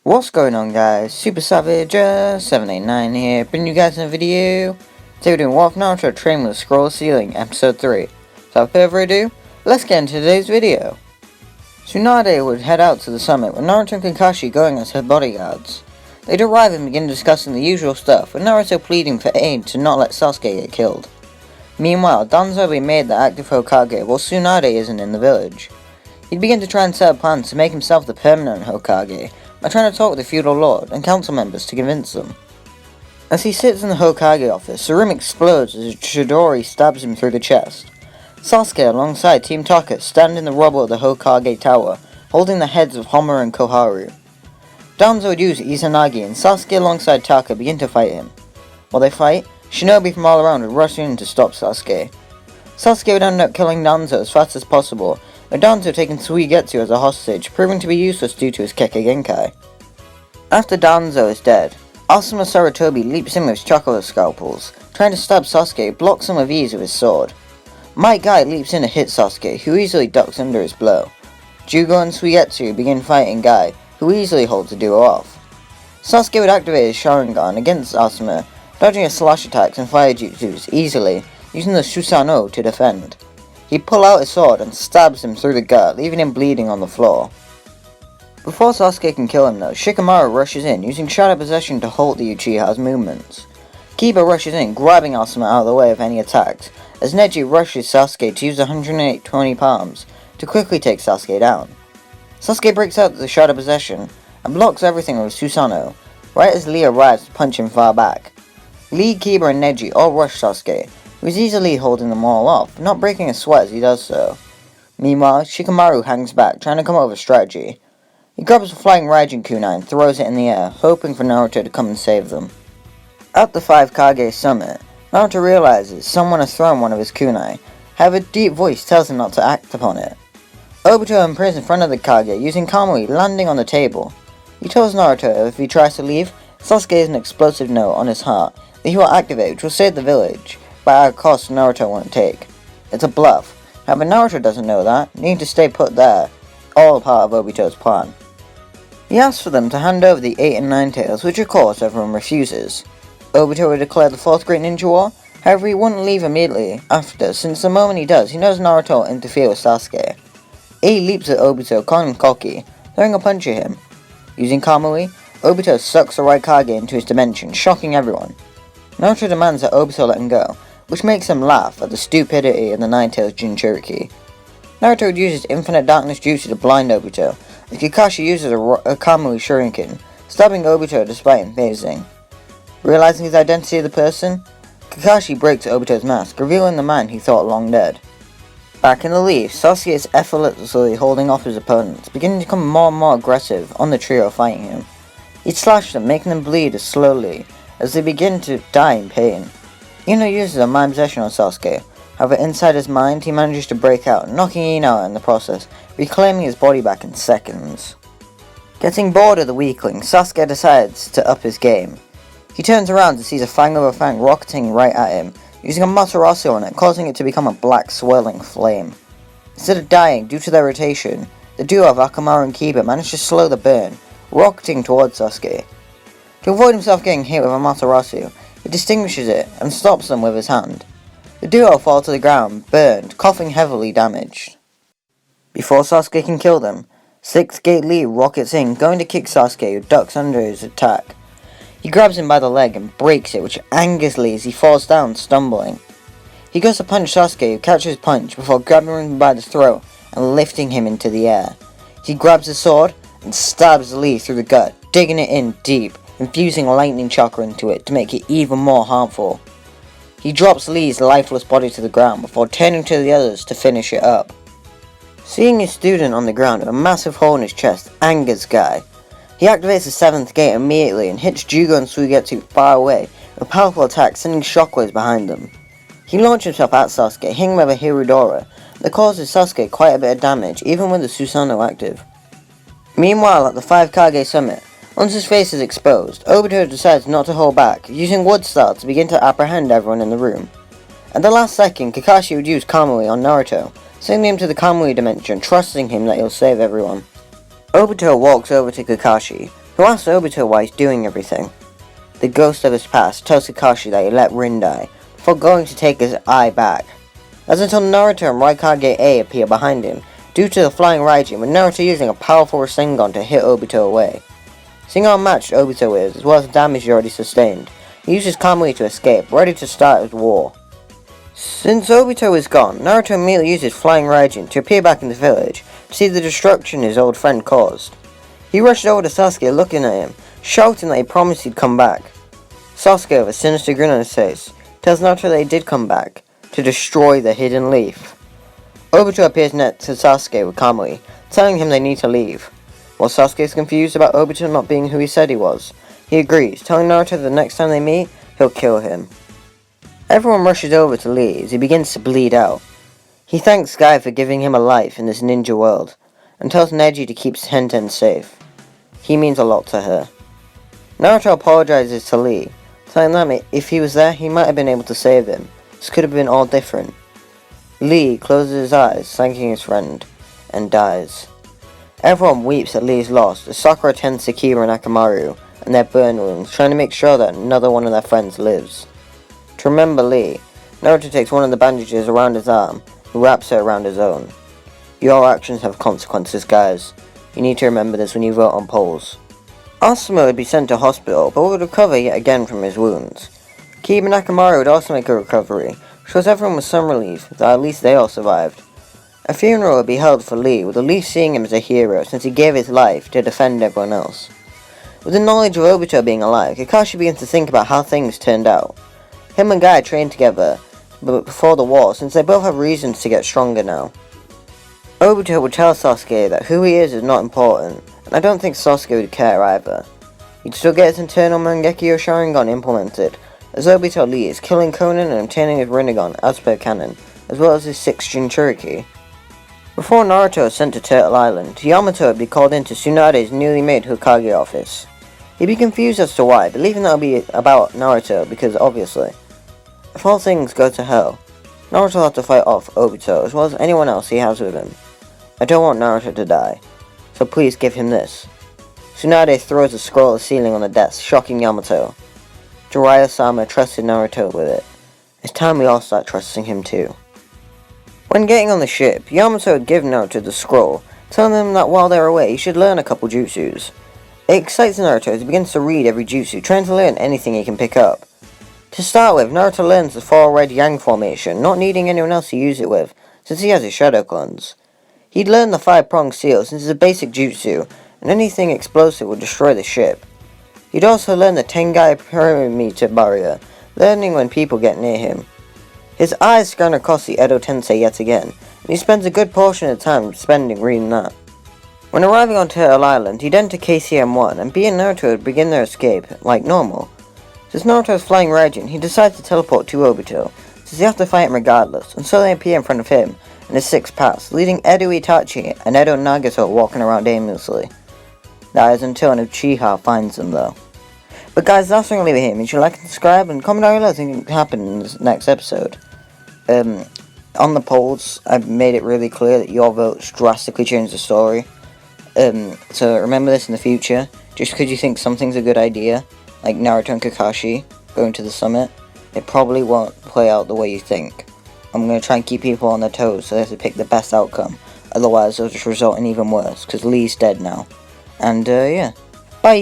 What's going on, guys? Super Savage 789 here, bringing you guys in a video. Today we're doing War of Naruto Train with Scroll Ceiling Episode 3. So without further ado, let's get into today's video. Tsunade would head out to the summit with Naruto and Kakashi going as her bodyguards. They'd arrive and begin discussing the usual stuff, with Naruto pleading for aid to not let Sasuke get killed. Meanwhile, Danzo will be made the active Hokage while Tsunade isn't in the village. He'd begin to try and set a plan to make himself the permanent Hokage, by trying to talk with the feudal lord and council members to convince them. As he sits in the Hokage office, the room explodes as Chidori stabs him through the chest. Sasuke alongside Team Taka stand in the rubble of the Hokage tower, holding the heads of Homer and Koharu. Danzo would use Izanagi and Sasuke alongside Taka begin to fight him. While they fight, shinobi from all around would rush in to stop Sasuke. Sasuke would end up killing Danzo as fast as possible, with Danzo taking Suigetsu as a hostage, proving to be useless due to his Kekkei Genkai. After Danzo is dead, Asuma Tobi leaps in with his chocolate scalpels, trying to stab Sasuke, blocks him with ease with his sword. Might Guy leaps in to hit Sasuke, who easily ducks under his blow. Jugo and Suigetsu begin fighting Guy, who easily holds the duo off. Sasuke would activate his Sharingan against Asuma, dodging his slash attacks and fire jutsus easily, using the Susanoo to defend. He'd pull out his sword and stabs him through the gut, leaving him bleeding on the floor. Before Sasuke can kill him though, Shikamaru rushes in, using Shadow Possession to halt the Uchiha's movements. Kiba rushes in, grabbing Asuma out of the way of any attacks, as Neji rushes Sasuke to use the 120 palms to quickly take Sasuke down. Sasuke breaks out the Shadow Possession and blocks everything with Susanoo, right as Lee arrives to punch him far back. Lee, Kiba and Neji all rush Sasuke, who is easily holding them all off, not breaking a sweat as he does so. Meanwhile, Shikamaru hangs back, trying to come up with a strategy. He grabs a flying Raijin kunai and throws it in the air, hoping for Naruto to come and save them. At the 5 Kage summit, Naruto realizes someone has thrown one of his kunai, however a deep voice tells him not to act upon it. Obito imprisons in front of the Kage, using Kamui landing on the table. He tells Naruto if he tries to leave, Sasuke has an explosive note on his heart that he will activate, which will save the village, but at a cost Naruto won't take. It's a bluff, however Naruto doesn't know that, needing to stay put there, all part of Obito's plan. He asks for them to hand over the 8 and 9 tails, which of course everyone refuses. Obito would declare the 4th Great Ninja War, however he wouldn't leave immediately after, since the moment he does, he knows Naruto will interfere with Sasuke. He leaps at Obito, calling him cocky, throwing a punch at him. Using Kamui, Obito sucks the right Kage into his dimension, shocking everyone. Naruto demands that Obito let him go, which makes him laugh at the stupidity of the Nine-Tails Jinchuriki. Naruto would use his Infinite Darkness Jutsu to blind Obito, as Kakashi uses a Kamui Shuriken, stabbing Obito despite him phasing. Realizing his identity of the person, Kakashi breaks Obito's mask, revealing the man he thought long dead. Back in the leaf, Sasuke is effortlessly holding off his opponents, beginning to become more and more aggressive on the trio fighting him. He'd slash them, making them bleed as slowly as they begin to die in pain. Ino uses a mind possession on Sasuke, however inside his mind he manages to break out, knocking Ino out in the process, reclaiming his body back in seconds. Getting bored of the weakling, Sasuke decides to up his game. He turns around and sees a fang of a fang rocketing right at him, using a Matarasu on it, causing it to become a black swirling flame. Instead of dying due to their rotation, the duo of Akamaru and Kiba manage to slow the burn, rocketing towards Sasuke. To avoid himself getting hit with a Matarasu, he distinguishes it and stops them with his hand. The duo fall to the ground, burned, coughing heavily damaged. Before Sasuke can kill them, 6th Gate Lee rockets in, going to kick Sasuke, who ducks under his attack. He grabs him by the leg and breaks it, which angers Lee as he falls down, stumbling. He goes to punch Sasuke, who catches his punch before grabbing him by the throat and lifting him into the air. He grabs his sword and stabs Lee through the gut, digging it in deep, infusing lightning chakra into it to make it even more harmful. He drops Lee's lifeless body to the ground before turning to the others to finish it up. Seeing his student on the ground with a massive hole in his chest angers Guy. He activates the 7th gate immediately and hits Jugo and Suigetsu far away with a powerful attack, sending shockwaves behind them. He launches himself at Sasuke, hitting with a Hirudora that causes Sasuke quite a bit of damage, even with the Susanoo active. Meanwhile, at the 5 Kage summit, once his face is exposed, Obito decides not to hold back, using Wood Style to begin to apprehend everyone in the room. At the last second, Kakashi would use Kamui on Naruto, sending him to the Kamui dimension, trusting him that he'll save everyone. Obito walks over to Kakashi, who asks Obito why he's doing everything. The ghost of his past tells Kakashi that he let Rin die, before going to take his eye back. That's until Naruto and Raikage A appear behind him, due to the flying Raijin, with Naruto using a powerful Rasengan to hit Obito away. Seeing how matched Obito is, as well as the damage he already sustained, he uses Kamui to escape, ready to start his war. Since Obito is gone, Naruto immediately uses Flying Raijin to appear back in the village to see the destruction his old friend caused. He rushed over to Sasuke looking at him, shouting that he promised he'd come back. Sasuke, with a sinister grin on his face, tells Naruto that he did come back, to destroy the hidden leaf. Obito appears next to Sasuke with Kamui, telling him they need to leave. While Sasuke is confused about Obito not being who he said he was, he agrees, telling Naruto that the next time they meet, he'll kill him. Everyone rushes over to Lee as he begins to bleed out. He thanks Guy for giving him a life in this ninja world, and tells Neji to keep Tenten safe. He means a lot to her. Naruto apologizes to Lee, telling them if he was there, he might have been able to save him. This could have been all different. Lee closes his eyes, thanking his friend, and dies. Everyone weeps at Lee's loss as Sakura attends Sakura and Akamaru and their burn wounds, trying to make sure that another one of their friends lives. To remember Lee, Naruto takes one of the bandages around his arm and wraps it around his own. Your actions have consequences, guys. You need to remember this when you vote on polls. Asuma would be sent to hospital, but would recover yet again from his wounds. Kiba and Akamaru would also make a recovery, which was everyone with some relief that at least they all survived. A funeral would be held for Lee, with the Lee seeing him as a hero since he gave his life to defend everyone else. With the knowledge of Obito being alive, Kakashi begins to think about how things turned out. Him and Guy trained together before the war since they both have reasons to get stronger now. Obito would tell Sasuke that who he is not important, and I don't think Sasuke would care either. He'd still get his internal Mangekyo Sharingan implemented, as Obito leaves, killing Konan and obtaining his Rinnegan as per canon, as well as his 6th Jinchuriki. Before Naruto is sent to Turtle Island, Yamato would be called into Tsunade's newly made Hokage office. He'd be confused as to why, believing that it'll be about Naruto because obviously. If all things go to hell, Naruto will have to fight off Obito as well as anyone else he has with him. I don't want Naruto to die, so please give him this. Tsunade throws a scroll at the ceiling on the desk, shocking Yamato. Jiraiya-sama trusted Naruto with it. It's time we all start trusting him too. When getting on the ship, Yamato would give Naruto the scroll, telling him that while they're away he should learn a couple jutsus. It excites Naruto as he begins to read every jutsu, trying to learn anything he can pick up. To start with, Naruto learns the 4 red yang formation, not needing anyone else to use it with, since he has his shadow clones. He'd learn the 5-pronged seal since it's a basic jutsu, and anything explosive would destroy the ship. He'd also learn the Tengai perimeter barrier, learning when people get near him. His eyes scan across the Edo Tensei yet again, and he spends a good portion of the time reading that. When arriving on Turtle Island, he'd enter KCM-1, and Bee and Naruto would begin their escape, like normal. Since Naruto is flying Raijin, he decides to teleport to Obito, since they have to fight him regardless, and so they appear in front of him and his 6 paths, leading Edo Itachi and Edo Nagato walking around aimlessly. That is until an Uchiha finds them though. But guys, that's all I'm going to leave it here. Make sure you like and subscribe and comment down below what you think happen in this next episode. On the polls, I've made it really clear that your votes drastically change the story. So remember this in the future. Just because you think something's a good idea, like Naruto and Kakashi going to the summit, it probably won't play out the way you think. I'm going to try and keep people on their toes so they have to pick the best outcome. Otherwise, it'll just result in even worse, because Lee's dead now. And, yeah. Bye!